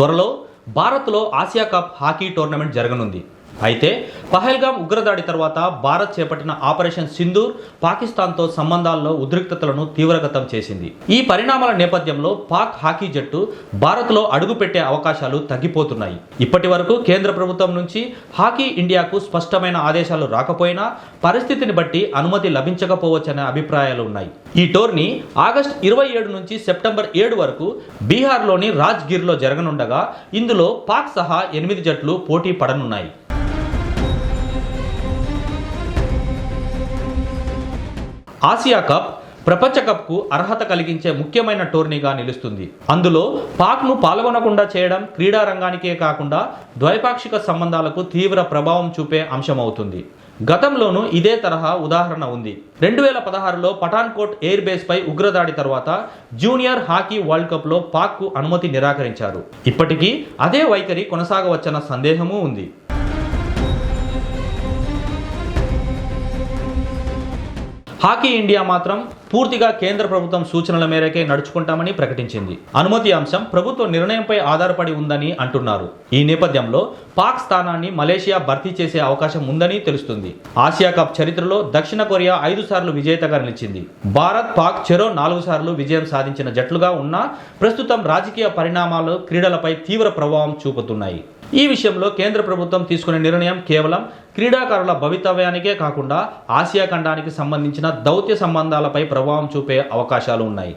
త్వరలో భారత్లో Asia cup hockey tournament జరగనుంది. అయితే పహల్గామ్ ఉగ్రదాడి తర్వాత భారత్ చేపట్టిన ఆపరేషన్ సింధూర్ పాకిస్తాన్తో సంబంధాల్లో ఉద్రిక్తతలను తీవ్రగతం చేసింది. ఈ పరిణామాల నేపథ్యంలో పాక్ హాకీ జట్టు భారత్లో అడుగుపెట్టే అవకాశాలు తగ్గిపోతున్నాయి. ఇప్పటి వరకు కేంద్ర ప్రభుత్వం నుంచి హాకీ ఇండియాకు స్పష్టమైన ఆదేశాలు రాకపోయినా పరిస్థితిని బట్టి అనుమతి లభించకపోవచ్చనే అభిప్రాయాలు ఉన్నాయి. ఈ టోర్నీ ఆగస్టు 27 నుంచి సెప్టెంబర్ 7 వరకు బీహార్లోని రాజ్గిర్లో జరగనుండగా ఇందులో పాక్ సహా 8 జట్లు పోటీ పడనున్నాయి. ఆసియా కప్ ప్రపంచ కప్కు అర్హత కలిగించే ముఖ్యమైన టోర్నీగా నిలుస్తుంది. అందులో పాక్ను పాల్గొనకుండా చేయడం క్రీడా రంగానికే కాకుండా ద్వైపాక్షిక సంబంధాలకు తీవ్ర ప్రభావం చూపే అంశమవుతుంది. గతంలోనూ ఇదే తరహా ఉదాహరణ ఉంది. 2016లో పఠాన్కోట్ ఎయిర్ బేస్ పై ఉగ్రదాడి తర్వాత జూనియర్ హాకీ వరల్డ్ కప్లో పాక్కు అనుమతి నిరాకరించారు. ఇప్పటికీ అదే వైఖరి కొనసాగవచ్చన్న సందేహమూ ఉంది. హాకీ ఇండియా మాత్రం పూర్తిగా కేంద్ర ప్రభుత్వం సూచనల మేరకే నడుచుకుంటామని ప్రకటించింది. అనుమతి అంశం ప్రభుత్వ నిర్ణయంపై ఆధారపడి ఉందని అంటున్నారు. ఈ నేపథ్యంలో పాక్ స్థానాన్ని మలేషియా భర్తీ చేసే అవకాశం ఉందని తెలుస్తుంది. ఆసియా కప్ చరిత్రలో దక్షిణ కొరియా 5 సార్లు విజేతగా నిలిచింది. భారత్, పాక్ చెరో 4 సార్లు విజయం సాధించిన జట్లుగా ఉన్నా ప్రస్తుతం రాజకీయ పరిణామాలు క్రీడలపై తీవ్ర ప్రభావం చూపుతున్నాయి. ఈ విషయంలో కేంద్ర ప్రభుత్వం తీసుకునే నిర్ణయం కేవలం క్రీడాకారుల భవితవ్యానికే కాకుండా ఆసియా ఖండానికి సంబంధించిన దౌత్య సంబంధాలపై ప్రభావం చూపే అవకాశాలు ఉన్నాయి.